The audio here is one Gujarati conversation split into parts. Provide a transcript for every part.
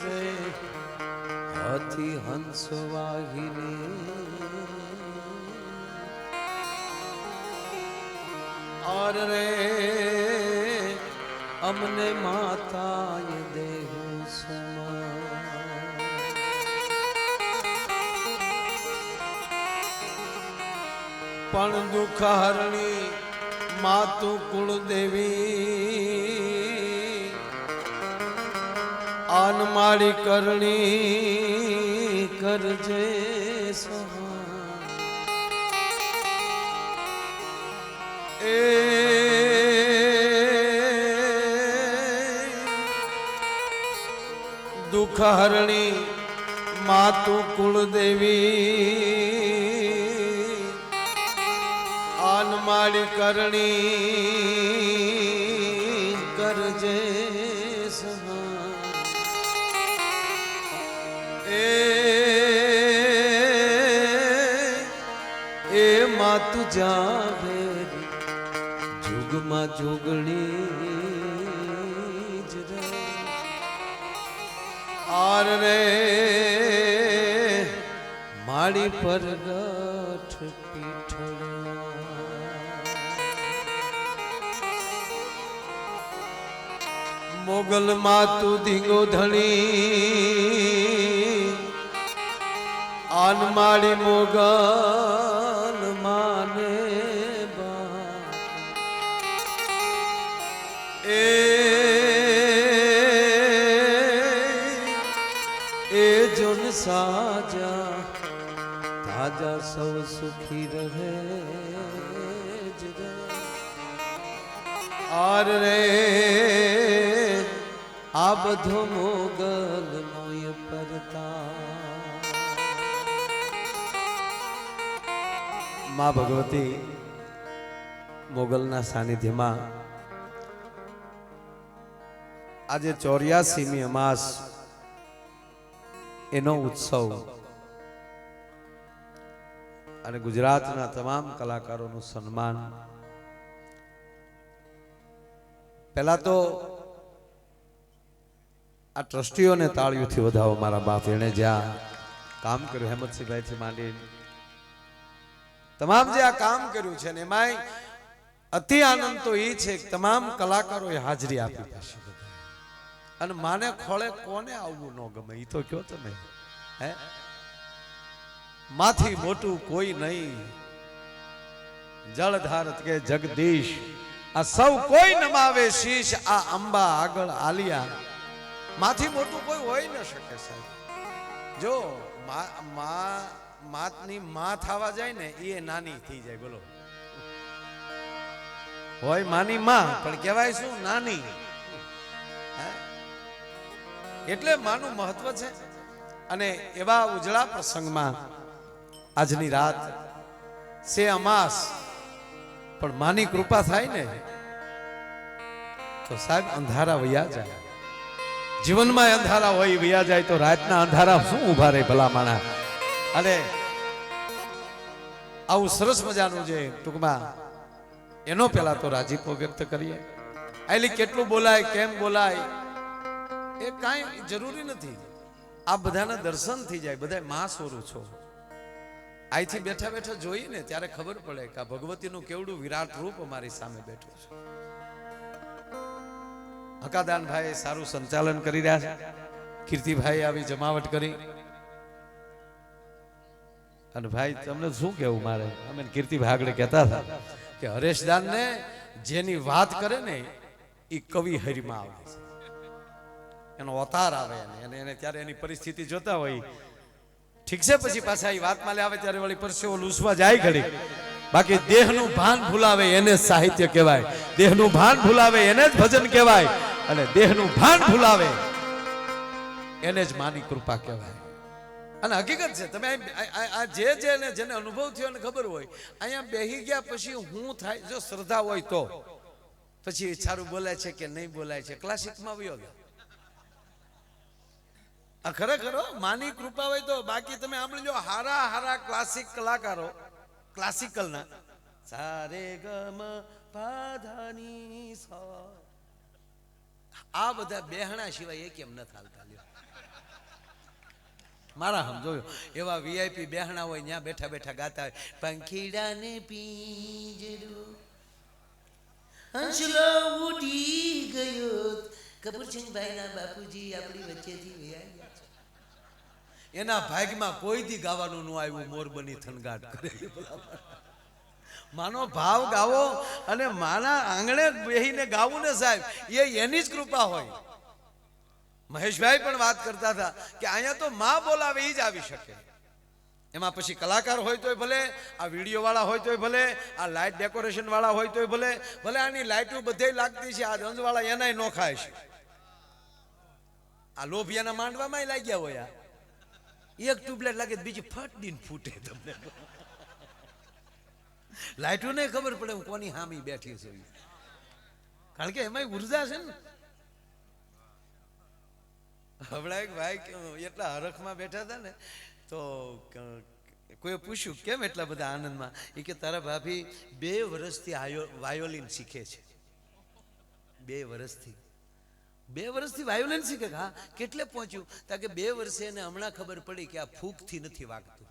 રે હાથી હંસ વાહિની और रे अमने माताए देहु समा पण दुख हरणी मातु कुल देवी आन मारी करणी करजे सहा दुख हरणी मातु कुलदेवी आन मारी करणी करजे सहा ए मातु जावे जुगमा जुगणी ज रे आर रे माड़ी पर गठ पीठड़ा मोगल मातु धींगो धणी आन माड़ी मोगल माने ए जोन साजा ताजा सब सुखी रहे आर रे आ बधो मोगल मोय परता मां भगवती मोगलना सानिध्यમાં આજે 84મી અમાસ એનો ઉત્સવ અને ગુજરાતના તમામ કલાકારોનું સન્માન પહેલા તો આ ટ્રસ્ટીઓને તાળીઓથી વધાવો મારા બાપ એણે જ્યાં કામ કર્યું હેમંતસિંહભાઈ થી માંડી તમામ જે આ કામ કર્યું છે ને એમાંય અતિ આનંદ તો એ છે કે તમામ કલાકારોએ હાજરી આપી પાસે અને માને ખોળે કોને આવવું ન ગમે ઈ તો કયો તમે હે માથી મોટું કોઈ નહીં જળધારત કે જગદીશ આ સૌ કોઈ નમાવે શીશ આ અંબા આગળ આલિયા માથી મોટું કોઈ હોય ન શકે સાહેબ જો માતની માં થવા જાય ને એ નાની થઈ જાય બોલો હોય માની માં પણ કહેવાય શું નાની એટલે માનું મહત્વ છે અને એવા ઉજળા પ્રસંગમાં આજની રાત સે અમાસ પણ માની કૃપા થાય ને તો સાહેબ અંધારા વયા જાય જીવનમાં અંધારા હોય વયા જાય તો રાતના અંધારા શું ઉભા રહે ભલા માણા અને આવું સરસ મજાનું જે ટૂંકમાં એનો પેલા તો રાજીપો વ્યક્ત કરીએ આલી કેટલું બોલાય કેમ બોલાય એ કાંઈ જરૂરી નથી આ બધાના દર્શન થઈ જાય બધા માં સ્વરૂપ છો અહીંથી બેઠા બેઠા જોઈએ ને ત્યારે ખબર પડે કે આ ભગવતીનું કેવડું વિરાટ રૂપ અમારી સામે બેઠું છે હકાદાનભાઈ સારું સંચાલન કરી રહ્યા છે કીર્તિભાઈ આવી જમાવટ કરી અને ભાઈ તમને શું કેવું મારે અમે કીર્તિભાઈ આગળ કહેતા હતા કે હરેશદાન ને જેની વાત કરે ને એ કવિ હરિમાં આવે છે એનો અવતાર આવે અને એને ત્યારે એની પરિસ્થિતિ જોતા હોય ઠીક છે પછી પાછા એ વાતમાં આવે ત્યારે વળી પરસેવો લૂસવા જાય ઘડી બાકી દેહનું ભાન ભૂલાવે એને સાહિત્ય કહેવાય દેહનું ભાન ભૂલાવે એને જ ભજન કહેવાય અને દેહનું ભાન ભૂલાવે એને જ માની કૃપા કહેવાય અને હકીકત છે તમે આ જેને અનુભવ થયો ને ખબર હોય અહીંયા બેહી ગયા પછી હું થાય જો શ્રદ્ધા હોય તો પછી સારું બોલાય છે કે નહીં બોલાય છે ક્લાસિકમાં વયો ગયા ખરેખર માની કૃપા હોય તો બાકી તમે સાંભળી લો હારા હારા ક્લાસિક કલાકારો ક્લાસિકલના સારે ગમ પાધાની સા આ બધા બેહણા સિવાય એ કેમ ન થાલતા લ્યો મારા હમ જોયો એવા વીઆઈપી બેહણા હોય ત્યાં બેઠા બેઠા ગાતા હોય પંખીડાને પીંજરું હંસલો ઉડી ગયો કપૂરસિંહભાઈના બાપુજી આપણી વચ્ચેથી વયા ગયા છે. એના ભાગમાં કોઈ દી ગાવાનું ન આવ્યું મોર બની થનગાટ કરે. માનો ભાવ ગાવો અને માના આંગણે બેહીને ગાવું ને સાહેબ એની જ કૃપા હોય. મહેશભાઈ પણ વાત કરતા હતા કે અહીંયા તો માં બોલાવે એ જ આવી શકે. એમાં પછી કલાકાર હોય તોય ભલે, આ વિડીયો વાળા હોય તોય ભલે, આ લાઇટ ડેકોરેશન વાળા હોય તોય ભલે, ભલે આની લાઇટો બધે લાગતી છે, આ રંજવાળા એનાય નો ખાય છે. આ લોભિયાના માંડવામાં લાગ્યા હોય, એક ટ્યુબલાઇટ લાગે બીજી ફટ દીન ફૂટે. તમને લાઇટો ને ખબર પડે હું કોની હામી બેઠી છે, કારણ કે એમાં ઉર્જા છે ને. હમણાં એક ભાઈ એટલા હરખમાં બેઠા હતા ને તો કોઈ પૂછ્યું કેમ એટલા બધા આનંદમાં? એ કે તારા ભાભી 2 વર્ષથી વાયોલિન શીખે છે. 2 વર્ષથી વાયોલિન શીખે. હા, કેટલે પહોંચ્યું? તા કે 2 વર્ષે એને હમણાં ખબર પડી કે આ ફૂંકથી નથી વાગતું.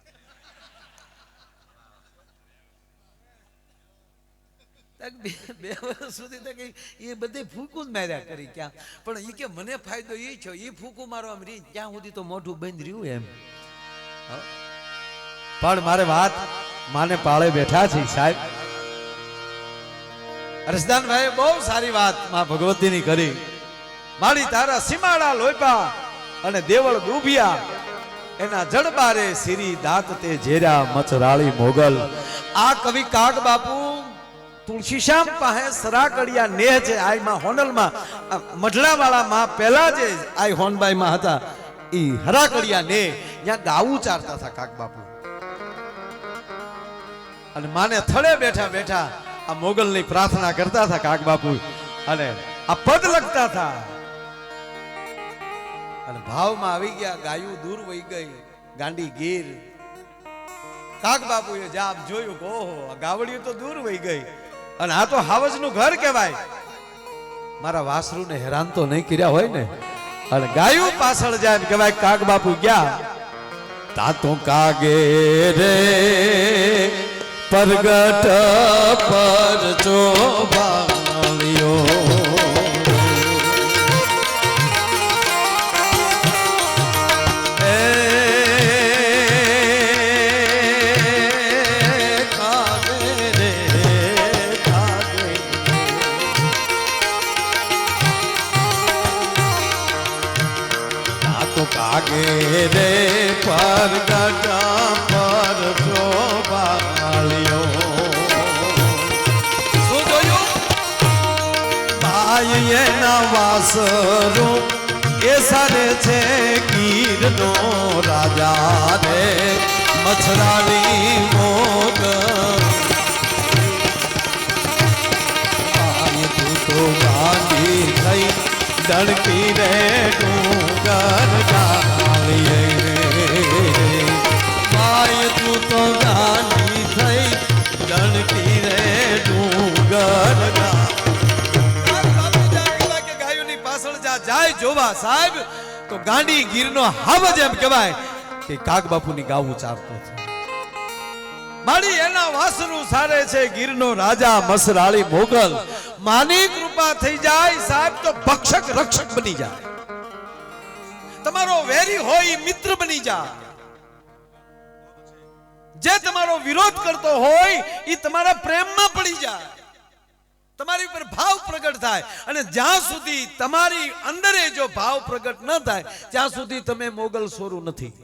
બે વર્ષ સુધી એ બધે ફૂંકું જ માર્યા કરી ક્યાં. પણ એ કે મને ફાયદો એ છે, એ ફૂંકું મારવા રહી ત્યાં સુધી તો મોઢું બંધ રહ્યું એમ. પણ મારે વાત માને પાળે બેઠા છે સાહેબ. અરસદાનભાઈ બહુ સારી વાત માં ભગવતીની કરી. મારી તારા સીમાડા લોપા અને દેવળ ડૂબિયા એના જડબારે સિરી દાંત તે જેરા મચરાળી મોગલ. આ કવિ કાગ બાપુ તુલસીશ્યામ પાસે સરાકડિયા નેહ છે. આઈ માં હોનલમાં મઢડાવાળા માં પહેલા જે આઈ હોનબાઈ માં હતા ઈ હરાકડિયા નેહ ત્યાં ગાવું ચારતા હતા કાગ બાપુ. અને માને થળે બેઠા બેઠા આ મોગલની પ્રાર્થના કરતા હતા કાગ બાપુ, અને આ પદ લખતા હતા. અને ભાવમાં આવી ગયા. ગાયું દૂર વહી ગઈ ગાંડી ગીર. કાગ બાપુએ જાપ જોયું કે ઓહો આ ગાવડિયું તો દૂર વહી ગઈ, અને આ તો હાવજનું ઘર કહેવાય. મારા વાસરુને હેરાન તો નહીં કર્યા હોય ને. અને ગાયું પાછળ જાય એમ કહેવાય કાગ બાપુ ગયા. તા તો કાગે રે પરગટ પર ચોબાવ્યો કાગે રે પરગટ પર ચોબાવ્યો. શું જોયું? ભાઈ એના વાસરો એ સારે છે ગીરનો રાજા રે મછરાળી મોગલ. ભાઈ તું તો ગાંધી થઈ ડણકી રે ડુંગર ડાળીએ. ભાઈ તું તો ગાંધી થઈ ડણકી રે ડુંગર ડાળીએ. ગાયોની પાછળ જાય જોવા સાહેબ તો ગાંડી ગીરનો હાવજ એમ કહેવાય કે કાગ બાપુની ગાવું ચારતો છે. મારી એના વાસનું સારે છે ગીરનો રાજા મસરાળી મોગલ. માની કૃપા થઈ જાય સાહેબ તો ભક્ષક રક્ષક બની જાય. તમારો વેરી હોય મિત્ર બની જાય. જે તમારો વિરોધ કરતો હોય એ તમારા પ્રેમમાં પડી જાય, તમારી ઉપર ભાવ પ્રગટ થાય. અને જ્યાં સુધી તમારી અંદરે જો ભાવ પ્રગટ ન થાય ત્યાં સુધી તમે મોગલ સોરું નથી.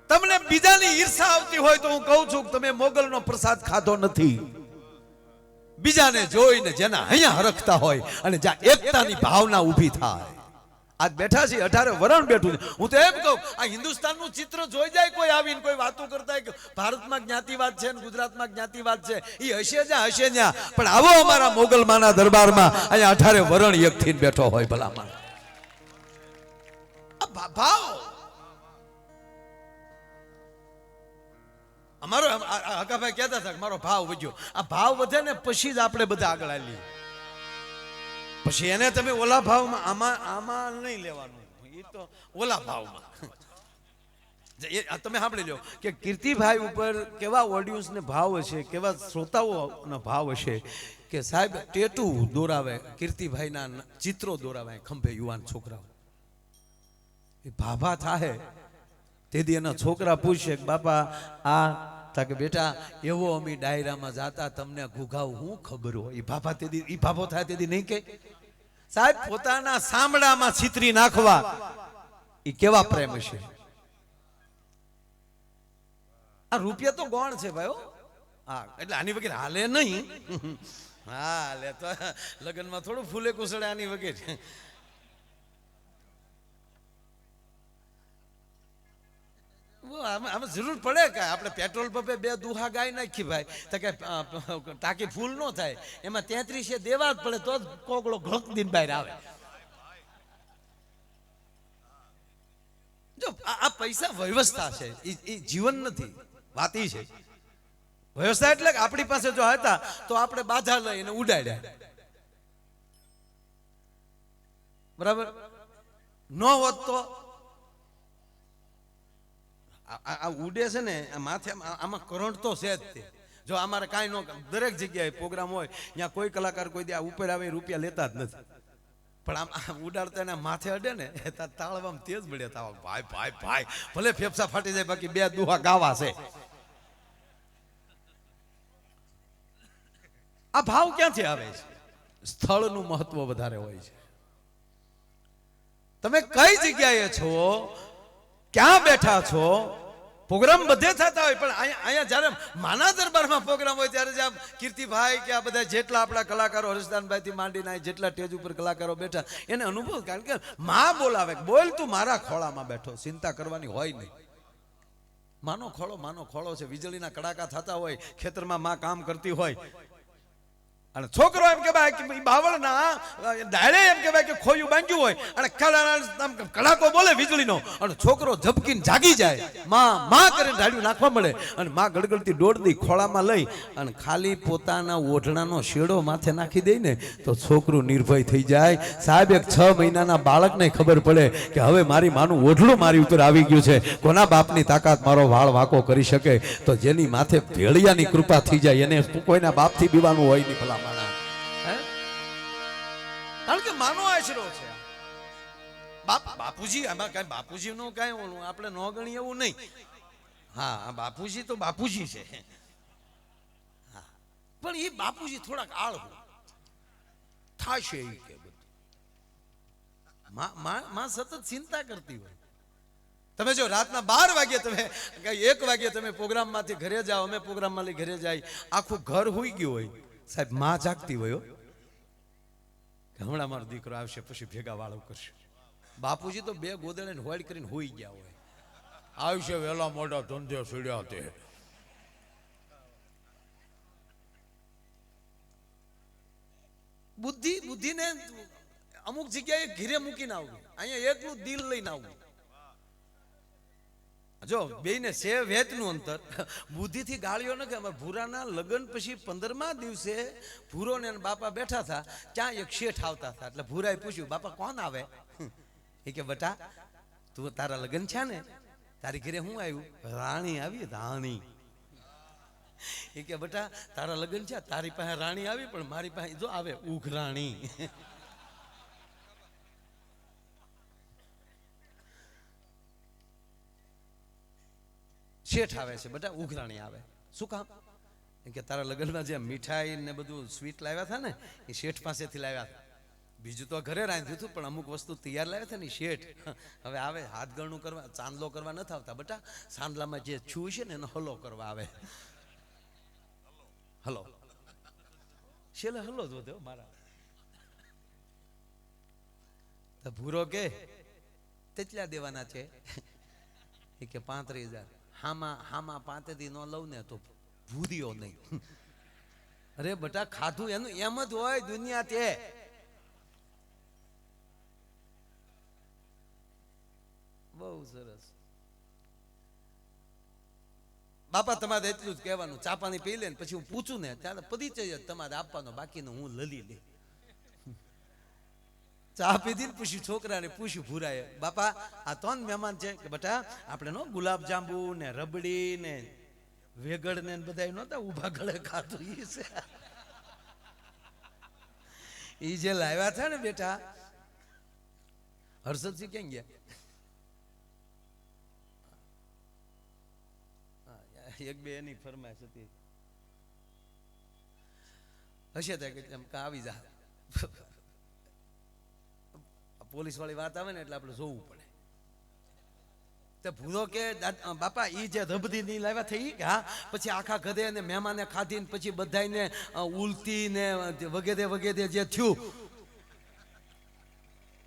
તમને બીજાની ઈર્ષા આવતી હોય તો હું કહું છું કે તમે મોગલનો પ્રસાદ ખાધો નથી. બીજાને જોઈને જેના અહીંયા હરખતા હોય અને જ્યાં એકતાની ભાવના ઊભી થાય. આજ બેઠા છે 18 વરણ બેઠું છે. હું તો એમ કહું આ હિન્દુસ્તાનનું ચિત્ર જોઈ જાય કોઈ આવીને કોઈ વાતો કરતા હોય કે ભારતમાં જ્ઞાતિવાદ છે ને ગુજરાતમાં જ્ઞાતિવાદ છે, એ હશે જ્યાં પણ આવો અમારા મોગલમાના દરબારમાં અહીંયા 18 વરણ એકથી બેઠો હોય ભલામાં. ભાવ અમારો હકાભાઈ કહેતા હતા મારો ભાવ વધ્યો. આ ભાવ વધે ને પછી જ આપણે બધા આગળ આવીએ. પછી એને તમે ઓલા ભાવમાં આમાં નહીં લેવાનું, એ તો ઓલા ભાવમાં તમે સાંભળી લો કે કીર્તિભાઈ ઉપર કેવા ઓડિયન્સને ભાવ હશે, કેવા શ્રોતાઓનો ભાવ હશે કે સાહેબ ટેટુ દોરાવે, કીર્તિભાઈના ચિત્રો દોરાવે ખંભે યુવાન છોકરાઓ. એ ભાભા થાય તેથી એના છોકરા પૂછશે કે બાપા આ તા કે બેટા એવો અમે ડાયરામાં જાતા, તમને ઘુઘાવ હું ખબર હોય. એ ભાભા તેથી એ ભાભો થાય તેથી નહીં કે સાહેબ પોતાના સાંભળામાં છીતરી નાખવા એ કેવા પ્રેમ છે. આ રૂપિયા તો ગોણ છે ભાઈઓ. હા એટલે આની વગેરે હાલે નહીં. હા લે તો લગ્નમાં થોડું ફૂલે કુસળે આની વગેરે. આમાં જરૂર પડે કે આપણે પેટ્રોલ પંપે 2 દુહા ગાય નાખી ભાઈ તો કે ટાંકી ફૂલ ન થાય, એમાં 33 દેવા જ પડે તો જ કોગળો ઘોક દિન બહાર આવે. જો આ પૈસા વ્યવસ્થા છે, એ જીવન નથી. વાત એ છે વ્યવસ્થા એટલે કે આપણી પાસે જો હતા તો આપણે બાધા લઈને ઉડાડ્યા, બરાબર. ન હોત તો આ ઉડે છે ને માથે, આમાં કરંટ તો છે જ તે. જો અમારે કાંઈ ન, દરેક જગ્યાએ પ્રોગ્રામ હોય ત્યાં કોઈ કલાકાર કોઈ દે ઉપર આવે રૂપિયા લેતા જ નથી, પણ આમ ઉડાડતા એને માથે અડે ને તાળવામાં તેજ મળે તાવ. ભાઈ ભાઈ ભાઈ ભલે ફેફસા ફાટી જાય, બાકી 2 દુહા ગાવા છે. આ ભાવ ક્યાંથી આવે છે? સ્થળનું મહત્વ વધારે હોય છે. તમે કઈ જગ્યાએ છો, ક્યાં બેઠા છો, પ્રોગ્રામ બધે થતા હોય, પણ અહીંયા જ્યારે માના દરબારમાં પ્રોગ્રામ હોય ત્યારે જ્યાં કીર્તિભાઈ કે આ બધા જેટલા આપણા કલાકારો હર્ષદાનભાઈ થી માંડીને જેટલા સ્ટેજ ઉપર કલાકારો બેઠા એને અનુભવ, કારણ કે માં બોલાવે, બોલ તું મારા ખોળામાં બેઠો, ચિંતા કરવાની હોય નહીં. માનો ખોળો છે. વીજળીના કડાકા થતા હોય, ખેતરમાં માં કામ કરતી હોય અને છોકરો એમ કે ભાઈ બાવળના ડાળે એમ કે ભાઈ કે ખોયું બાંધ્યું હોય અને કડાકો બોલે વીજળીનો અને છોકરો ઝબકીને જાગી જાય, માં કરીને ઢાળ્યું નાખવા મળે અને માં ગડગડતી દોડતી ખોળામાં લઈ અને ખાલી પોતાના ઓઢણાનો શેડો માથે નાખી દે ને તો છોકરું નિર્ભય થઈ જાય. સાહેબ એક 6 મહિનાના બાળકને ખબર પડે કે હવે મારી માનું ઓઢણું મારી ઉપર આવી ગયું છે. કોના બાપની તાકાત મારો વાળ વાંકો કરી શકે? તો જેની માથે ભેળિયાની કૃપા થઈ જાય એને કોઈના બાપથી બીવાનું હોય નહીં. ભલા કારણ કે માનો આશરો છે. બાપુજી આમાં કઈ બાપુજી નું કઈ આપણે ન ગણીએ એવું નહીં. હા બાપુજી તો બાપુજી છે, પણ એ બાપુજી થોડાક આળ થાશે એ કે બધું માં સતત ચિંતા કરતી હોય. તમે જો રાતના 12 વાગે તમે 1 વાગે તમે પ્રોગ્રામમાંથી ઘરે જાઓ, અમે પ્રોગ્રામમાંથી ઘરે જાય, આખું ઘર હોઈ ગયું હોય, સાહેબ માં જાગતી હોય હમણાં મારો દીકરો આવશે પછી ભેગા વાળો કરશે. બાપુજી તો 2 ગોદડે હોડ કરીને હોઈ ગયા હોય, આવશે વેલા મોટા ધંધે સીડ્યા તે. બુદ્ધિને અમુક જગ્યાએ ઘીરે મૂકીને આવવું, અહીંયા એકલું દિલ લઈને આવવું. જો બેયને છે વેતનું અંતર. બુદ્ધિથી ગાળ્યો ન કે અમારા ભૂરાના લગ્ન પછી 15મા દિવસે ભૂરો ને બાપા બેઠા હતા, ત્યાં એક શેઠ આવતા હતા. એટલે ભૂરાએ પૂછ્યું, બાપા કોણ આવે? એ કે બેટા તું તારા લગ્ન છે ને, તારી ઘરે હું આવ્યું? રાણી આવી. રાણી? એ કે બેટા તારા લગ્ન છે, તારી પાસે રાણી આવી, પણ મારી પાસે જો આવે ઉઘરાણી. શેઠ આવે છે, બેટા ઉઘરાણી આવે. શું કામ? કે તારા લગ્નમાં જે મીઠાઈ ને બધું સ્વીટ લાવ્યા હતા ને એ શેઠ પાસેથી લાવ્યા હતા. બીજું તો ઘરે રાંધ્યું હતું, પણ અમુક વસ્તુ તૈયાર લાવ્યા હતા ને શેઠ હવે આવે હાથ ગણું કરવા, ચાંદલો કરવા નથી આવતા બેટા, ચાંદલામાં જે છું છે ને એનો હલો કરવા આવે. હલો છેલ્લે હલો જ વધ્યો મારા. તો ભૂરો કે તેટલા દેવાના છે? એ કે 35,000. હામાં 35 ન લઉં ને તો ભૂર્યો નહીં. અરે બેટા ખાધું એનું એમ જ હોય દુનિયા. તે બહુ સરસ. બાપા તમારે એટલું જ કહેવાનું, ચા પાણી પી લે ને પછી હું પૂછું ને ત્યારે પરિચય જ તમારે આપવાનો, બાકીનું હું લલી લે. ચા પીધી ને પૂછ્યું છોકરાને, પૂછ્યું ભૂરાએ, બાપા આ તો મહેમાન છે કે બેટા આપણે નો ગુલાબ જાંબુ ને રબડી ને વેગડ ને બધા નહોતા ઊભા ગળે ખાતું ઈ છે, ઈ જે લાવ્યા હતા ને બેટા. હર્ષદસિંહ ક્યાં ગયા? એક બે એની ફરમાઈશ હતી હશે ત્યાં કે આવી જા. પોલીસ વાળી વાત આવે ને એટલે આપણે જોવું પડે. તો ભૂરો કે બાપા ઈ જે રબડી ની લાવ્યા થઈ કે હા, પછી આખા ઘરે ને મહેમાને ખાધી ને પછી બધાને ઉલટી ને વગેરે વગેરે જે થયું,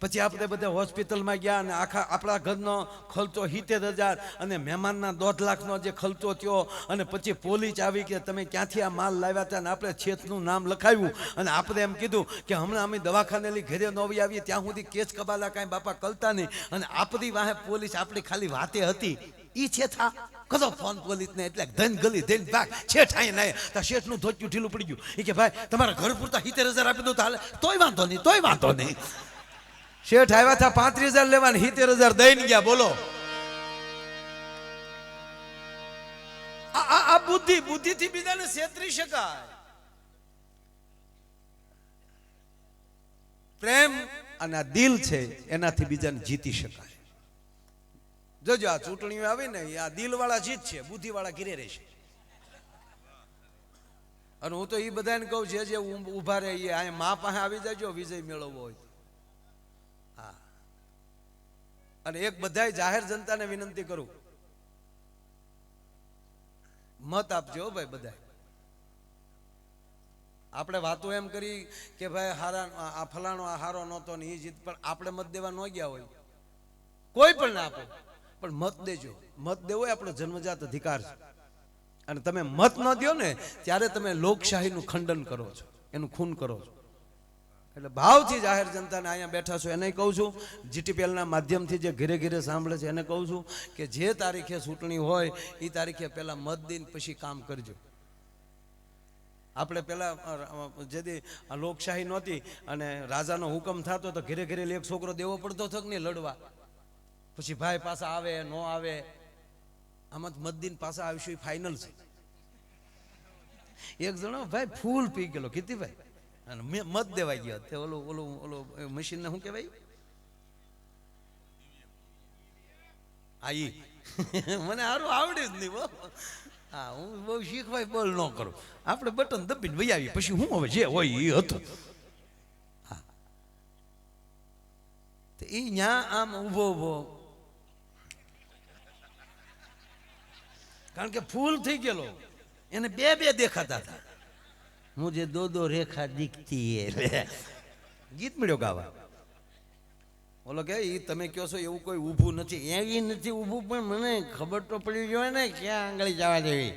પછી આપણે બધા હોસ્પિટલમાં ગયા અને આખા આપણા ઘરનો ખર્ચો 70,000 અને મહેમાનના 1.5 લાખનો જે ખર્ચો થયો, અને પછી પોલીસ આવી કે તમે ક્યાંથી આ માલ લાવ્યા હતા, અને આપણે છેતનું નામ લખાવ્યું અને આપણે એમ કીધું કે હમણાં અમે દવાખાને લઈ ઘરે નવી આવીએ ત્યાં સુધી કેસ કબાલા કાંઈ બાપા કરતા નહીં, અને આપણી વાહે પોલીસ આપણી ખાલી વાતે હતી. ઈ છે થા કદો ફોન પોલીસને એટલે ધન ગલી ધન ભાગ શેઠ આય નાય તા શેઠનું ધોચ્યું ઢીલું પડી ગયું. એ કે ભાઈ તમારા ઘર પૂરતા 70,000 આપી દો તો હાલે. તોય વાંધો નહીં, તોય વાંધો નહીં. શેઠ આવ્યા હતા 35,000 લેવાને 70,000 દઈને ગયા. બોલો આ બુદ્ધિ થી બીજાને છેતરી શકાય. પ્રેમ અને આ દિલ છે એનાથી બીજાને જીતી શકાય. જોજો આ ચૂંટણીઓ આવી ને આ દિલ વાળા જીત છે, બુદ્ધિ વાળા ઘીરે રહેશે. અને હું તો એ બધાને કહું જે ઉભા રહે એ મા પાસે આવી જાજો વિજય મેળવવો હોય. અને એક બધાય જાહેર જનતાને વિનંતી કરું, મત આપજો ભાઈ. બધા આપણે વાતો એમ કરી કે ભાઈ હારા આ ફલાણો આ હારો નહોતો ને એ જીત, પણ આપણે મત દેવા ન ગયા હોય, કોઈ પણ ના આપો પણ મત દેજો. મત દેવો એ આપણો જન્મજાત અધિકાર છે. અને તમે મત ન દો ને ત્યારે તમે લોકશાહીનું ખંડન કરો છો, એનું ખૂન કરો છો. એટલે ભાવથી જાહેર જનતાને અહીંયા બેઠા છો એને કહું છું, જીટીપીએલના માધ્યમથી જે ઘરે ઘરે સાંભળે છે એને કહું છું કે જે તારીખે ચૂંટણી હોય એ તારીખે પહેલાં મત દઈને પછી કામ કરજો. આપણે પહેલાં જેથી લોકશાહી નહોતી અને રાજાનો હુકમ થતો તો ઘરે ઘરે એક છોકરો દેવો પડતો હતો કે નહીં લડવા, પછી ભાઈ પાછા આવે ન આવે. આમાં મત દઈને પાછા આવીશું એ ફાઇનલ છે. એક જણો ભાઈ ફૂલ પી ગયેલો કીર્તિભાઈ અને મત દેવાઈ ગયો તે ઓલું મશીન ને શું કહેવાય મને સારું આવડે જ નહીં. હા હું બહુ શીખવાય બોલ ન કરું, આપણે બટન દબીને વહી આવી પછી હું હવે જે હોય એ હતું. હા એ ન્યા આમ ઊભો કારણ કે ફૂલ થઈ ગયેલો એને બે દેખાતા હતા. મુझे दो रेखा दिखती है ગીત મળ્યો ગાવા. બોલો કે ઈ તમે કહો છો એવું કોઈ ઊભું નથી, એ નથી ઊભું, પણ મને ખબર તો પડી જોઈએ ને ક્યાં આંગળી જવા દેવી.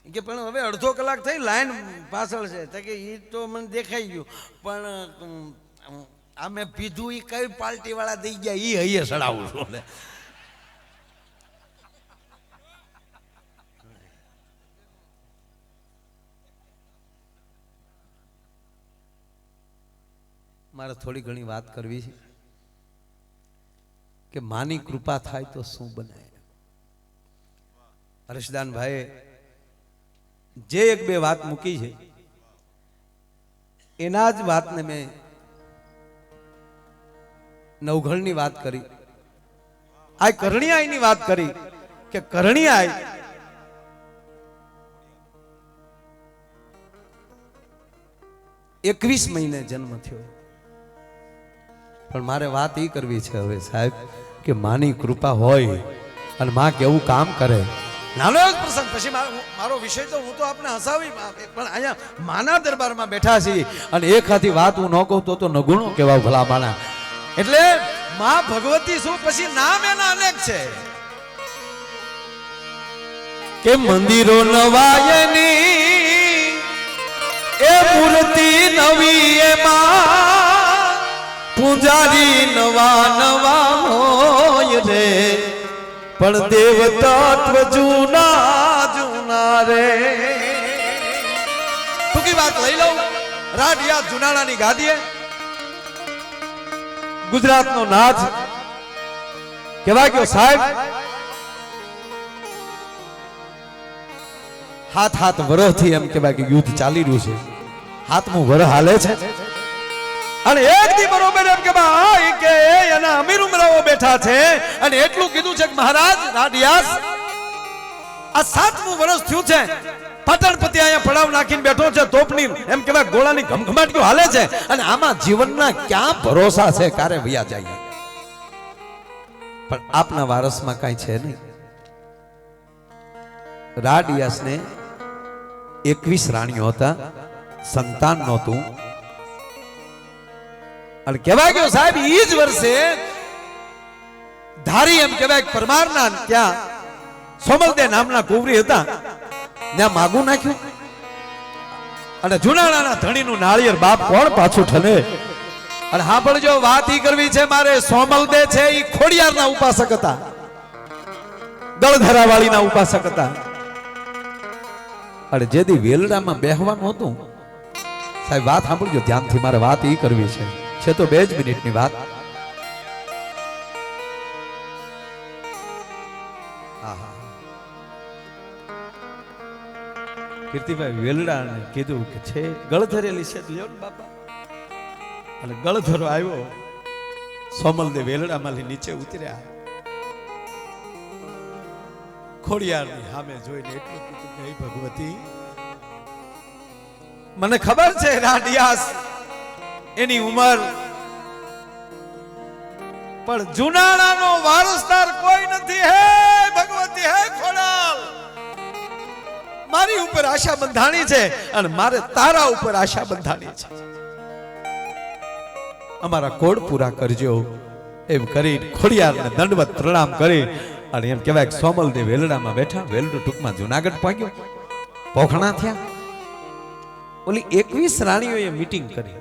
કે પણ હવે અડધો કલાક થઈ લાઈન પાછળ છે તો કે એ તો મને દેખાઈ ગયું, પણ આ મેં પીધું એ કઈ પાર્ટી વાળા દઈ ગયા એ હૈયે સડાવું છું. મારે થોડી ઘણી વાત કરવી છે કે માની કૃપા થાય તો શું બને. હર્ષદાનભાઈએ જે એક બે વાત મૂકી છે એના જ વાતને મેં નવઘણની વાત કરી. આ કરણિયાની વાત કરી કે કરણિયા 21 મહિને જન્મ થયો, પણ મારે વાત એ કરવી છે હવે સાહેબ કે માની કૃપા હોય અને માં કેવું કામ કરે. નાનો જ પ્રસંગ પછી મારો વિષય તો હું તો આપણે હસાવી, પણ અહીંયા માના દરબારમાં બેઠા છીએ અને એક હાથી વાત હું ન કહું તો નગુણો કેવા ભલા માના. એટલે માં ભગવતી શું પછી નામ એના અનેક છે કે મંદિરો નવાયની એ મૂર્તિ નવી એમાં પૂજારી નવા હોય રે, પણ દેવ તત્વ જૂના રે. ટૂંકી વાત લઈ લઉં રાડિયા જુનાણાની ગાદીએ ગુજરાતનો નાથ કેવા ગયો સાહેબ. હાથ વરહથી એમ કહેવાય કે યુદ્ધ ચાલી રહ્યું છે. હાથમું વરહ હાલે છે અને એક દી બરોબર એમ કે ભાઈ કે એના અમીર ઉમરાઓ બેઠા છે અને એટલું કીધું છે કે મહારાજ રાડિયાસ આ 7મું વર્ષ થયું છે. પાટણપતિ અહીંયા પડાવ નાખીને બેઠો છે. તોપની એમ કહેવાય ગોળાની ઘમઘમાટીઓ હાલે છે અને આમાં જીવનના ક્યાં ભરોસા છે કારે વયા જાય. પણ આપના વારસમાં કાંઈ છે નહીં. રાડિયાસને 21 રાણીઓ હતા, સંતાન નહોતું. અને કહેવાય ગયો સાહેબ ઈ જ વર્ષે ધારી એમ કહેવાય પરમારના ત્યાં સોમલદે નામના કુંવરી હતા, ત્યાં માગું નાખ્યું અને જુનાણાના ધણીનું નાળિયેર બાપ કોણ પાછું ઠને. અને હા પણ જો વાત ઈ કરવી છે મારે, સોમલદે છે ઈ ખોડિયારના ઉપાસક હતા, ગળધરાવાળીના ઉપાસક હતા. અને જેદી વેલડામાં બેહવાનું હતું સાહેબ, વાત સાંભળજો ધ્યાનથી, મારે વાત ઈ કરવી છે તો 2 જ મિનિટની વાત. કીર્તિભાઈ વેલડાને કીધું કે છે ગળધરેલી છે લ્યો ને બાપા. અને ગળધરો આવ્યો, સોમલદે વેલડામાંથી નીચે ઉતર્યા, ખોડિયારની સામે જોઈને એટલું કીધું કે હે ભગવતી, મને ખબર છે રાડિયાસ એની ઉંમર, પણ જુનાણાનો વારસદાર કોઈ નથી. હે ભગવતી, હે ખોડાલ, મારી ઉપર આશા બંધાણી છે અને મારે તારા ઉપર આશા બંધાણી છે. અમારા કોડ પૂરા કરજો એમ કરી ખોડિયારને દંડવત પ્રણામ કરી અને એમ કહેવાય કે સોમલદે વેલડામાં બેઠા. વેલડું ટૂંકમાં જુનાગઢ પહોંચ્યો, પોખણા થયા. ઓલી 21 રાણીઓએ મીટિંગ કરી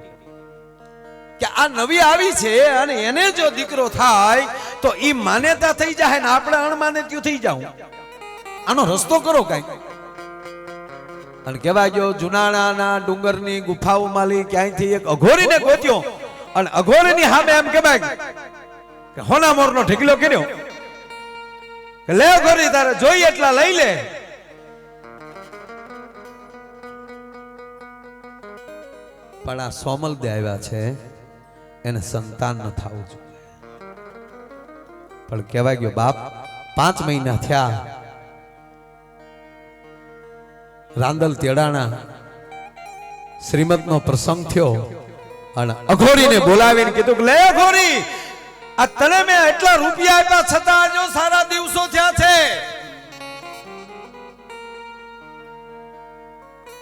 કે આ નવી આવી છે અને એને જો દીકરો થાય તો ઈ માન્યતા થઈ જાય ને આપણે અણમાન્યત્યું થઈ જાવ. આનો રસ્તો કરો કઈક. અને કહેવાય જો જુનાણાના ડુંગરની ગુફાઓમાંથી ક્યાંયથી એક અઘોરીને ગોત્યો અને અઘોરીની સામે એમ કહેવાય કે હોના મોરનો ઢીકલો કર્યો કે લે અઘોરી, તારે જોઈએ એટલા લઈ લે. પણ આ સોમલદે આવ્યા છે, એને સંતાન ન થવું જોઈએ. પણ કહેવાય ગયો બાપ 5 મહિના થયા, રાંદલ તેડાણા શ્રીમદનો પ્રસંગ થયો અને અઘોરીને બોલાવીને કીધું કે લે અઘોરી, આ તને મેં એટલા રૂપિયા આપ્યા છતાં જો સારા દિવસો થયા છે.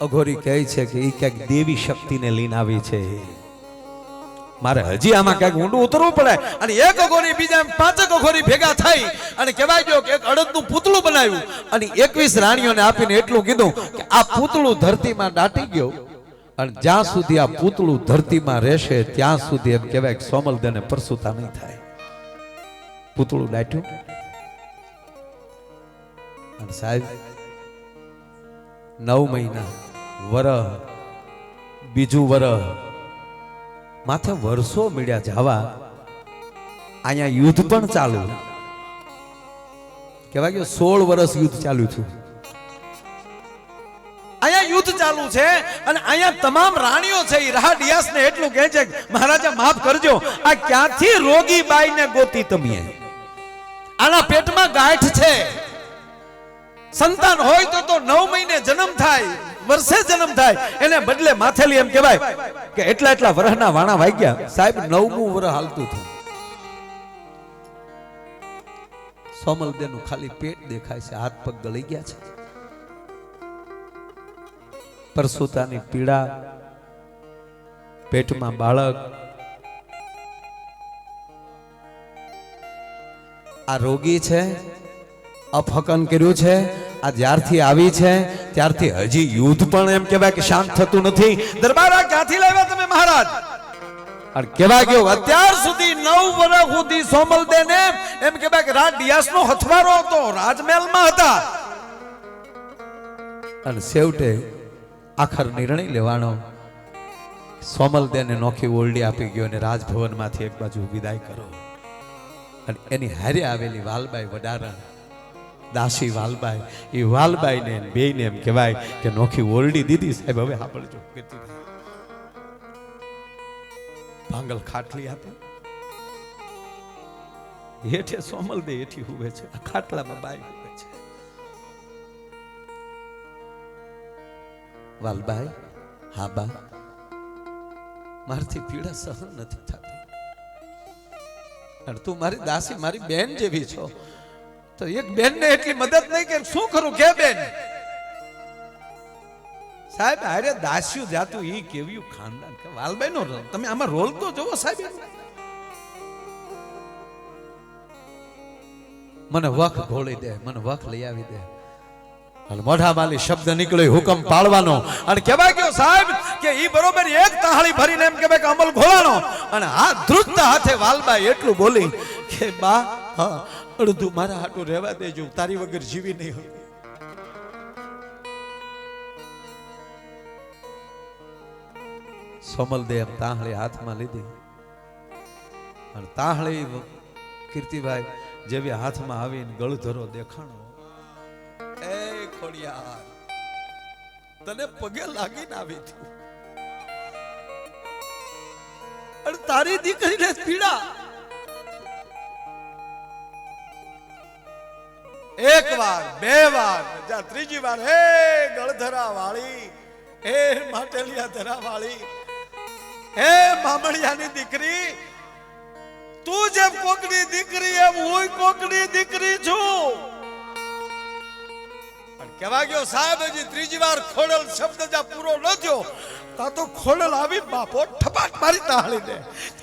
અઘોરી કહે છે કે ઈ ક્યાંક દેવી શક્તિને લઈને આવી છે, મારે હજી આમાં ક્યાંક ઊંડું ઉતરવું પડે. અને એક અઘોરી બીજા 5 અઘોરી ભેગા થઈ અને કહેવાય ગયો કે એક અડદનું પૂતળું બનાવ્યું અને 21 રાણીઓને આપીને એટલું કીધું કે આ પૂતળું ધરતીમાં દાટી ગયું અને જ્યાં સુધી આ પૂતળું ધરતીમાં રહેશે ત્યાં સુધી એમ કહેવાય કે સોમલદેને પરસુતા નહીં થાય. પૂતળું દાટ્યું અને સાહેબ 9 મહિના, વરહ, બીજું વરહ, માથે વર્ષો મળ્યા જવા. અહીંયા યુદ્ધ પણ ચાલુ, કહેવાય કે 16 વર્ષ યુદ્ધ ચાલુ થયું. અહીંયા યુદ્ધ ચાલુ છે અને અહીંયા તમામ રાણીઓ છે. રાડિયાસને એટલું કહે છે મહારાજા માફ કરજો, આ ક્યાંથી રોગી બાઈને ગોતી તમે? આના પેટમાં ગાંઠ છે, સંતાન હોય તો 9 મહિને જન્મ થાય, વર્ષે જન્મ થાય, એને બદલે માથેલી એમ કહેવાય કે એટલા વર્ષના વાણા વાગ્યા. સાહેબ 9મું વર્ષ હાલતું હતું. સોમલદેનું ખાલી પેટ દેખાય છે, હાથ પગ ગળી ગયા છે. પરસુતાની પીડા, પેટમાં બાળક. આ રોગી છે, અપહકન કર્યું છે. આ જ્યારથી આવી છે ત્યારથી હજી યુદ્ધ પણ એમ કહેવાય કે શાંત થતું નથી. દરબારા ક્યાંથી લાવ્યા તમે મહારાજ? અને કહેવાય ગયો અત્યાર સુધી 9 વર્ષ સુધી સોમલદેને એમ કહેવાય કે રાડિયાસનો હથવારો હતો, રાજમહેલમાં હતા. અને છેવટે આખર નિર્ણય લેવાનો સોમલદેને નોખી ઓરડી આપી ગયો અને રાજભવનમાંથી એક બાજુ વિદાય કરો અને એની હારે આવેલી વાલબાઈ વડારણ દાસી વાલબાઈ, એ વાલબાઈને બેયને એમ કહેવાય કે નોખી ઓરડી દીધી. સાહેબ હવે સાંભળજો, ભાંગલ ખાટલી આપી, હેઠે સોમલદે હેઠી હુવે છે, આ ખાટલામાં બાઈ હુવે છે. વાલબાઈ, હા બા, મારથી પીડા સહન નથી થતી અને તું મારી દાસી, મારી બેન જેવી છો, તો એક બેન ને એટલી મદદ નહીં કે શું કરું કે બેન? સાહેબ અરે દાસ્યું જાતું ઈ કેવ્યું ખાનદાન કે વાલબાઈ નો તમે આમાં રોલ તો જોવો સાહેબ. મને વખ ઘોળી દે, મને વખ લઈ આવી દે અને મોઢા માલી શબ્દ નીકળ્યો હુકમ પાળવાનો અને કહેવાય ગયો સાહેબ કે ઈ બરોબર એક તાહળી ભરીને એમ કહેવાય કે અમલ ઘોળાનો અને હાથ ધ્રુજતા હાથે વાલબાઈ એટલું બોલી કે બા હા અડધું મારા હાટું રહેવા દેજો, તારી વગર જીવી નહીં હોય. સોમલદે એમ તાહળી હાથમાં લીધી અને તાહળી કીર્તિભાઈ જેવી હાથમાં આવીને ગળધરો દેખાણો. એ ખોડિયાર તને પગે લાગીને આવી તું અને તારી દીકરીને પીડા. એક વાર, બે વાર, ત્રીજી વાર, હે ગળધરા વાળી, હે માટલિયા ધરા વાળી, હે મામણિયાની દીકરી, તું જેમ કોકની દીકરી એમ હું કોકની દીકરી છું. કહેવા ગયો સાહેબ હજી ત્રીજી વાર ખોડલ શબ્દ જા પૂરો ન થયો તા તો ખોડલ આવી બાપો ઠપાટ મારી તાળી દે,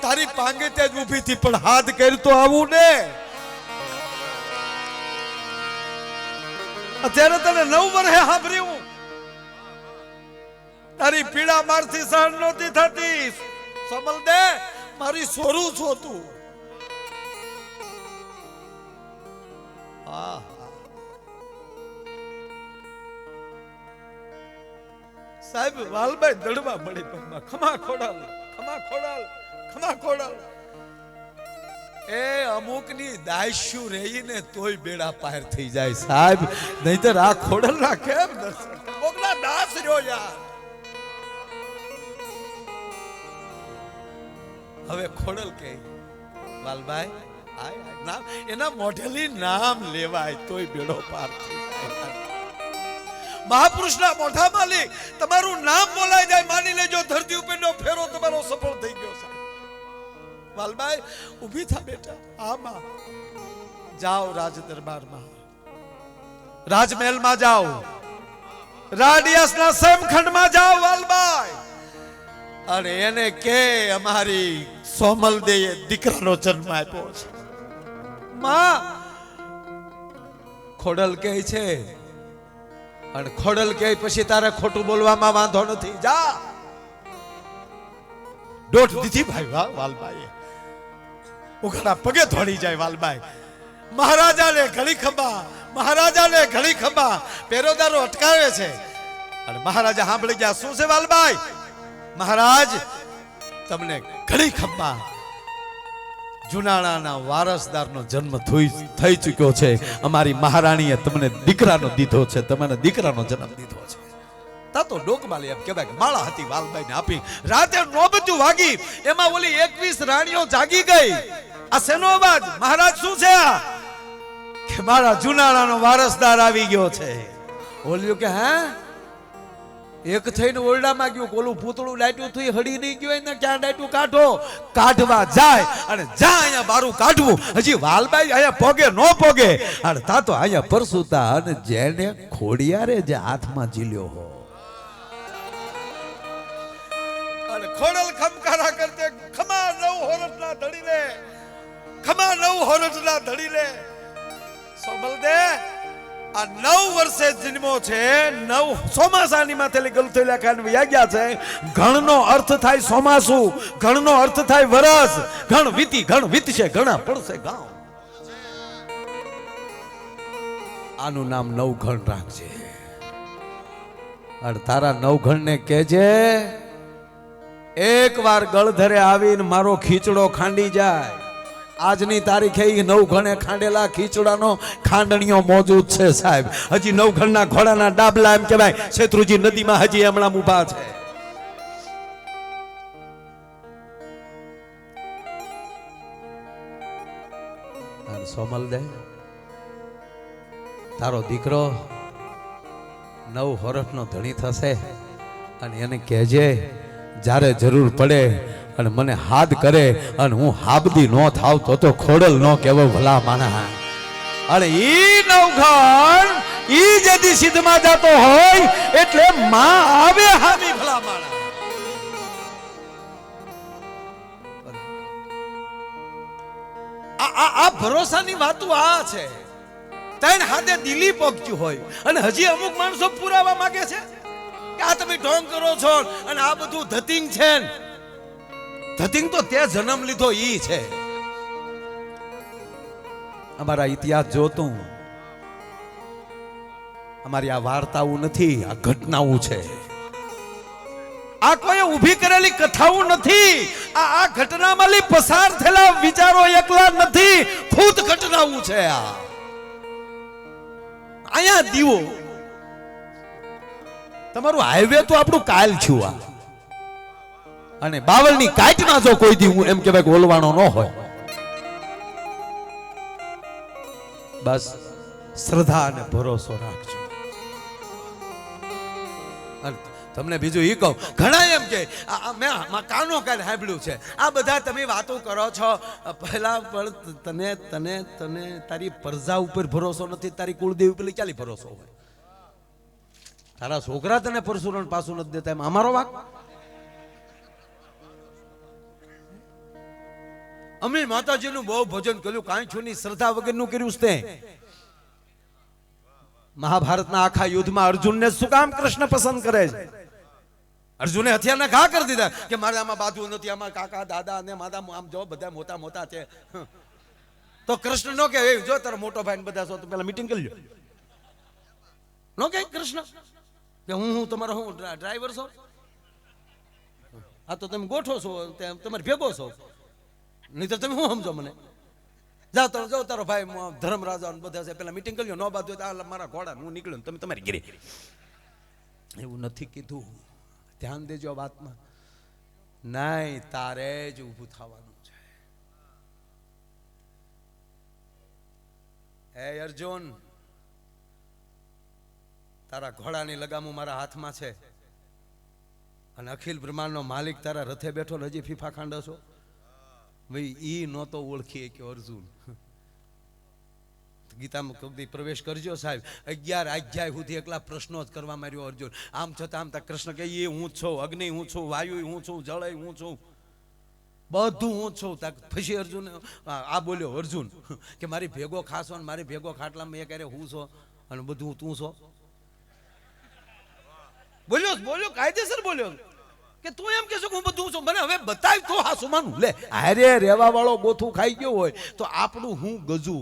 તારી પાંગે તે જ ઊભી થી પણ હાથ કરી તો આવું ને. અત્યારે તને 9 વર્ષે સાંભળ્યું, તારી પીડા મારથી સહન નહોતી થતી. સમલદે મારી સોરું છો તું. સાહેબ વાલબાઈ દડવા મળી પગમાં, ખમા ખોડાલ, ખમા ખોડાલ, ખમા ખોડાલ. એ અમુકની દાસ્યુ રહીને તોય બેડા પાર થઈ જાય સાહેબ, નહીતર આ ખોડલ ના કેમ દર્શન કોકના દાસ રહ્યો યાર. હવે ખોડલ કે વાલબાઈ નામ એના મોઢેલી નામ લેવાય તોય બેડો પાર થઈ જાય. મહાપુરુષના મોઢા માલી તમારું નામ બોલાઈ જાય, માની લેજો ધરતી ઉપરનો ફેરો તમારો સફળ થઈ ગયો સાહેબ. વાલબાઈ ઊભી થા બેટા, આમાં જાઓ રાજ દરબારમાં, રાજમહેલમાં જાઓ, રાડિયાસના સેમખંડમાં જાઓ વાલબાઈ અને એને કે અમારી સોમલદેએ દીકરાનો જન્મ આપ્યો છે. માં ખોડલ કહે છે અને ખોડલ કહે પછી તારે ખોટું બોલવામાં વાંધો નથી, જા. દોઢ દીધી ભાઈ વાલબાઈ ઉઘાડા પગે ધોડી જાય વાલબાઈ. મહારાજાને ઘડી ખંભા, મહારાજાને ઘડી ખંભા, પેરોદારો અટકાવે છે અને મહારાજા સાંભળી ગયા. શું છે વાલબાઈ? મહારાજ તમને ઘડી ખંભા જુનાણાના વારસદારનો જન્મ થઈ ચૂક્યો છે. અમારી મહારાણીએ તમને દીકરાનો દીધો છે, તમને દીકરાનો જન્મ દીધો છે. તા તો ડોકમાલી એમ કહેવાય કે માળા હતી વાલબાઈને આપી. રાતે નોબતું વાગી, એમાં ઓલી 21 રાણીઓ જાગી ગઈ. આ શેનો અવાજ? મહારાજ શું છે આ? કે મારા જુનાણાનો વારસદાર આવી ગયો છે. ઓલ્યું કે હા એક થઈને ઓરડામાં ગયું, ઓલું પૂતળું લાટ્યું થઈ હડી નહીં ગયું ને ક્યાં લાટ્યું કાઢો, કાઢવા જાય અને જા અહીંયા બારું કાઢવું. હજી વાલબાઈ અહીંયા પોગે નો પોગે અને તા તો અહીંયા પરસુતા અને જેને ખોડિયારે જે હાથમાં ઝીલ્યો હો અને ખોડલ ખમકારા કરતે ખમા 9 હોરઠના ધડી લે, ખમા 9 હોરઠના ધડી લે. સમલદે આ 9 વર્ષે જન્મો છે, 9 ચોમાસાની માથેલી ગલથેલા ખાન વ્યાગ્યા છે. ઘણનો અર્થ થાય ચોમાસુ, ઘણનો અર્થ થાય વરસ, ઘણ વીતશે, ઘણા પડશે ગામ. આનું નામ 9 ઘણ રાખજે અને તારા 9 ઘણ ને કહેજે એકવાર ગળધરે આવીને મારો ખીચડો ખાંડી જાય, આજની તારીખે ઈ નવઘણે ખાંડેલા ખીચડાનો ખાંડણીઓ મોજૂદ છે સાહેબ. હજી નવઘણના ઘોડાના ડાબલા એમ કહેવાય શેત્રુજી નદીમાં હજી હમણાં ઊભા છે. સોમલ દે તારો દીકરો 9 વર્ષનો ધણી થશે અને એને કહેજે જ્યારે જરૂર પડે અને મને હાથ કરે અને હું હાબદી નો થાવ તો ખોડલ નો કેવો ભલા માણા. અને ઈ નવઘણ ઈ જદી સિદ્ધમાં જતો હોય એટલે માં આવે હામી ભલા માણા. આ ભરોસાની વાતો આ છે. તૈન હાથે દિલી પહોંચ્યું હોય અને હજી અમુક માણસો પુરાવા માંગે છે કે આ તમે ઢોંગ કરો છો અને આ બધું ધતિંગ છે. ધતિંગ તો તે જન્મ લીધો ઈ છે. અમારા ઇતિહાસ જોતું, અમારી આ વાર્તાઓ નથી, આ ઘટનાઓ છે. આ કોઈ ઊભી કરેલી કથાઓ નથી. આ ઘટનામાં પસાર થયેલા વિચારો એકલા નથી, ખુદ ઘટનાઓ છે. આ અહીંયા દીવો તમારું હાઈવે તો આપણું કાલ છું. આ અને બાવળની કાટમાં જો કોઈ દી હું એમ કહેવાય કે ઓલવાનો ન હોય. બસ શ્રદ્ધા અને ભરોસો રાખજો. તમને બીજું ઈ કહું, ઘણા એમ કે મેં કાનો કાલ સાંભળ્યું છે, આ બધા તમે વાતો કરો છો, પહેલા પણ તને તારી પ્રજા ઉપર ભરોસો નથી, તારી કુળદેવી ઉપર ક્યાંથી ભરોસો હોય? તારા છોકરા તને પરશુરામ પાછું નથી દેતા, એમ અમારો વાક? અમે માતાજીનું બહુ ભજન કર્યું, કાંઈ છું ની શ્રદ્ધા વગરનું કર્યું છે. મહાભારતના આખા યુદ્ધમાં અર્જુનને શું કામ કૃષ્ણ પસંદ કરે છે? અર્જુને હથિયારના ઘા કરી દીધા કે મારે આમાં બાજુ નથી, આમાં કાકા દાદા અને માતા આમ જો બધા મોટા મોટા છે. તો કૃષ્ણ નો કે જો તારો મોટો ભાઈ બધા છો તો પેલા મીટિંગ કરી લો. નો કે કૃષ્ણ કે હું તમારો હું ડ્રાઈવર છો, આ તો તમે ગોઠો છો, તમારે ભેગો છો, નહીં તો તમે શું સમજો મને? જાઓ તારો ભાઈ ધર્મરાજા બધા છે પેલા મીટિંગ કરી લો. નો બાજુ મારા ઘોડા હું નીકળ્યો, તમે તમારી ઘરે. એવું નથી કીધું, ધ્યાન દેજો વાતમાં. નહીં, તારે જ ઊભું થવાનું છે. હે અર્જુન, તારા ઘોડાની લગામો મારા હાથમાં છે અને અખિલ બ્રહ્માંડનો માલિક તારા રથે બેઠો હજી ફીફા ખાંડો છો. ભાઈ ઈ નહોતો ઓળખી કે અર્જુન. ગીતામાં કદી પ્રવેશ કરજો સાહેબ. 11 અધ્યાય સુધી એકલા પ્રશ્નો જ કરવા માંડ્યો અર્જુન. આમ છતાં આમ કૃષ્ણ કે એ હું છું, અગ્નિ હું છું, વાયુ હું છું, જળ હું છું, બધું હું છું. પછી અર્જુન આ બોલ્યો અર્જુન કે મારી ભેગો ખાસો ને મારી ભેગો ખાટલામાં એ કરે હું છો અને બધું તું છો. બોલ્યો કાયદેસર બોલ્યો કે તું એમ કહેશો કે હું બધું છું, મને હવે બતાવ તો હા સુમાનું. લે હારે રેવા વાળો ગોથું ખાઈ ગયો હોય તો આપણું હું ગજુ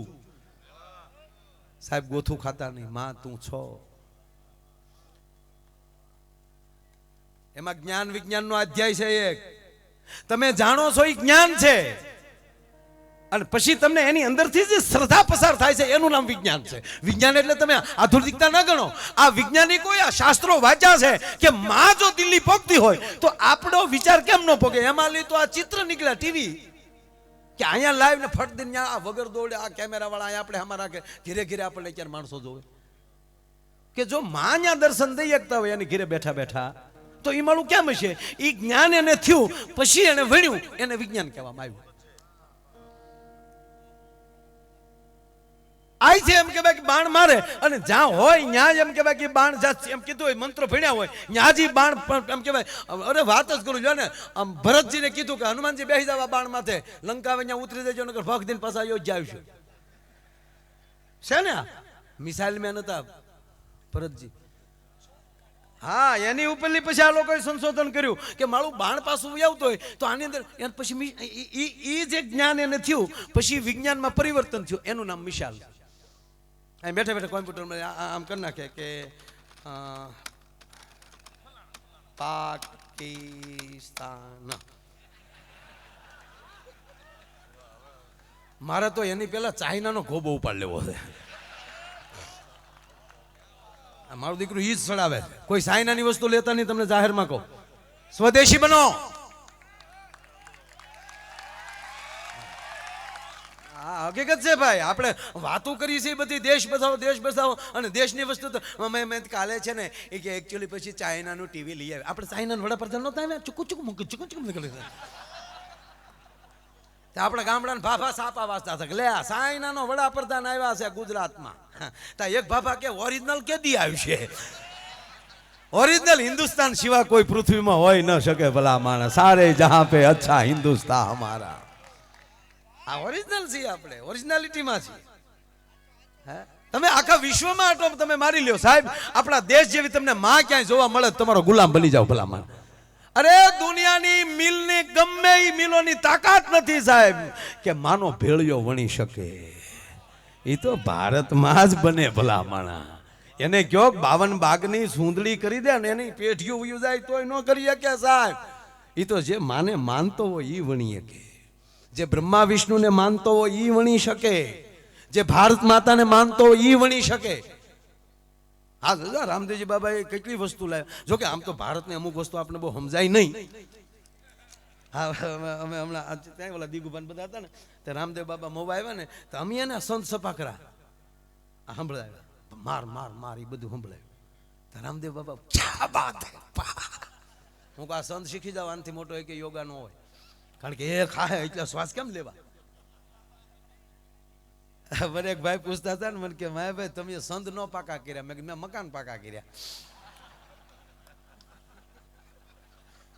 સાહેબ ગોથું ખાતા નહીં. માં તું છો. એમાં જ્ઞાન વિજ્ઞાન નો અધ્યાય છે એક. તમે જાણો છો એ જ્ઞાન છે અને પછી તમને એની અંદરથી જે શ્રદ્ધા પસાર થાય છે એનું નામ વિજ્ઞાન છે. વિજ્ઞાન એટલે તમે આધુનિકતા ન ગણો. આ વૈજ્ઞાનિકોએ આ શાસ્ત્રો વાંચ્યા છે કે માં જો દિલ્હી પોગતી હોય તો આપણો વિચાર કેમ ન પોગે. એમાં લી તો આ ચિત્ર નીકળ્યા ટીવી કે અહીંયા લાઈવ ને ફટ દિન આ વગર દોડે આ કેમેરા વાળા અહીંયા આપણે અમારા ઘીરે ઘીરે આપણે ક્યારે માણસો જોવે કે જો માં અહીંયા દર્શન દઈ શકતા હોય એની ઘીરે બેઠા બેઠા તો એ મારું કેમ હશે? એ જ્ઞાન એને થયું પછી એને વણ્યું, એને વિજ્ઞાન કહેવામાં આવ્યું. આઈ છે એમ કહેવાય કે બાણ મારે અને જ્યાં હોય ન્યા એમ કહેવાય કે બાણ એમ કીધું હોય મંત્ર ભણ્યા હોય ન્યાજી બાણ એમ કહેવાય. અરે વાત જ કરું જો ને, આમ ભરતજીને કીધું કે હનુમાનજી બેસી જવા બાણ માથે, લંકા અહીંયા ઉતરી દેજો નકર ભગ દિન પાછા અયોધ્યા આવશે છે ને. મિસાઇલ મેન હતા ભરતજી. હા, એની ઉપરની પછી આ લોકોએ સંશોધન કર્યું કે મારું બાણ પાછું આવતું હોય તો આની અંદર પછી એ જે જ્ઞાન એને થયું પછી વિજ્ઞાનમાં પરિવર્તન થયું, એનું નામ મિસાઇલ. અહીં બેઠા બેઠા કોમ્પ્યુટરમાં આમ કરી નાખે કે પાક પાકિસ્તાન. મારે તો એની પેલા ચાઇનાનો ગોબો ઉપાડ લેવો છે. મારું દીકરું ઈ જ ચડાવે. કોઈ ચાઇનાની વસ્તુ લેતા નહીં, તમને જાહેરમાં કહું. સ્વદેશી બનો. હકીકત છે ભાઈ. આપણે વાતો કરીએ છીએ બધી દેશ બચાવો અને દેશની વસ્તુ તો મેં કાલે છે ને એ કે એકચ્યુઅલી પછી ચાઇનાનું ટીવી લઈ આવે. આપણે ચાઇનાના વડાપ્રધાન નહોતા આવ્યા, ચૂકું નીકળી આપણા ગામડાના ભાભા સાપા વાંચતા હતા કે લે ચાઇનાનો વડાપ્રધાન આવ્યા છે ગુજરાતમાં. એક ભાભા કે ઓરિજિનલ કેદી આવ્યું છે? ઓરિજિનલ હિન્દુસ્તાન સિવાય કોઈ પૃથ્વીમાં હોય ન શકે ભલા માણસ. સારે જહાં પે અચ્છા હિન્દુસ્તાન હમારા. આ ઓરિજિનલ છીએ, આપણે ઓરિજિનાલિટીમાં છીએ. તમે આખા વિશ્વમાં આટો તમે મારી લ્યો સાહેબ, આપણા દેશ જેવી તમને માં ક્યાંય જોવા મળે તમારો ગુલામ બની જાવ ભલા માણસ. અરે દુનિયાની મિલની ગમે એ મિલોની તાકાત નથી સાહેબ કે માનો ભેળિયો વણી શકે. એ તો ભારતમાં જ બને ભલા માણા. એને કયો 52 બાગની સૂંદડી કરી દે ને એની પેઢીઓ ઉયું જાય તોય ન કરી શકે સાહેબ. એ તો જે માને માનતો હોય એ વણી શકે, જે બ્રહ્મા વિષ્ણુને માનતો હોય એ વણી શકે, જે ભારત માતાને માનતો હોય એ વણી શકે. હા દાદા રામદેવજી બાબાએ કેટલી વસ્તુ લાવ્યા. જોકે આમ તો ભારતની અમુક વસ્તુ આપણે બહુ સમજાય નહીં. હા અમે હમણાં ત્યાં ઓલા દીગુભાન બધા હતા ને તે રામદેવ બાબા મોવા આવ્યા ને તો અમે એને સંત સપાકરા સંભળાવ્યા. માર માર માર એ બધું સંભળાવ્યું. તો રામદેવ બાબા ક્યા બાત હે. હું કહું આ સંત શીખી જાવ, આનાથી મોટો હોય કે યોગા ન હોય. કારણ કે એ ખાય એટલે શ્વાસ કેમ લેવા? મને એક ભાઈ પૂછતા હતા ને મને કે ભાઈ તમે સંત નો પાકા કર્યા. મેં મકાન પાકા કર્યા.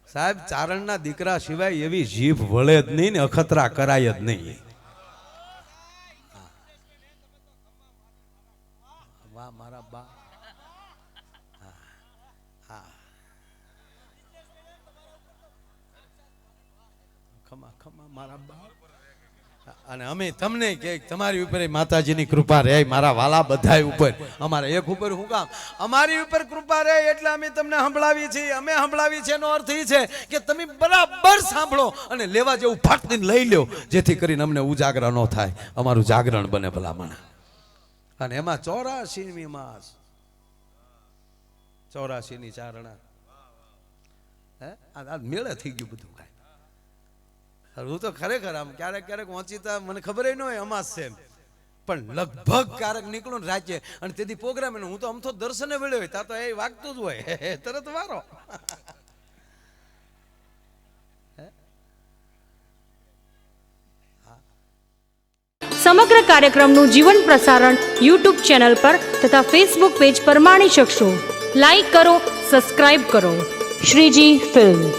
સાહેબ ચારણના દીકરા સિવાય એવી જીભ વળે જ નહીં ને અખતરા કરાય જ નહીં. વાહ મારા બા. ખમા ખમા મારા બા. અને અમે તમને કે તમારી ઉપર માતાજીની કૃપા રહે મારા વાલા બધાય ઉપર. અમારે એક ઉપર શું કામ? અમારી ઉપર કૃપા રહે એટલે અમે તમને સંભળાવી છીએ. અમે સંભળાવી છે એનો અર્થ એ છે કે તમે બરાબર સાંભળો અને લેવા જેવું ફાટતીને લઈ લો, જેથી કરીને અમને ઉજાગર ન થાય, અમારું જાગરણ બને ભલામણ. અને એમાં 84મી માસ 84ની ચારણા આ મેળે થઈ ગયું બધું. હું તો ખરેખર આમ ક્યારેક ક્યારેક વાંચીતા મને ખબર ન હોય અમાસ છે પણ લગભગ ક્યારેક નીકળું રાજ્ય અને તેથી પ્રોગ્રામ હું તો આમ તો દર્શને વળ્યો હોય ત્યાં તો એ વાગતું જ હોય તરત વારો. સમગ્ર કાર્યક્રમનું જીવન પ્રસારણ યુટ્યુબ ચેનલ પર તથા ફેસબુક પેજ પર માણી શકશો. લાઈક કરો, સબસ્ક્રાઇબ કરો. શ્રીજી ફિલ્મ.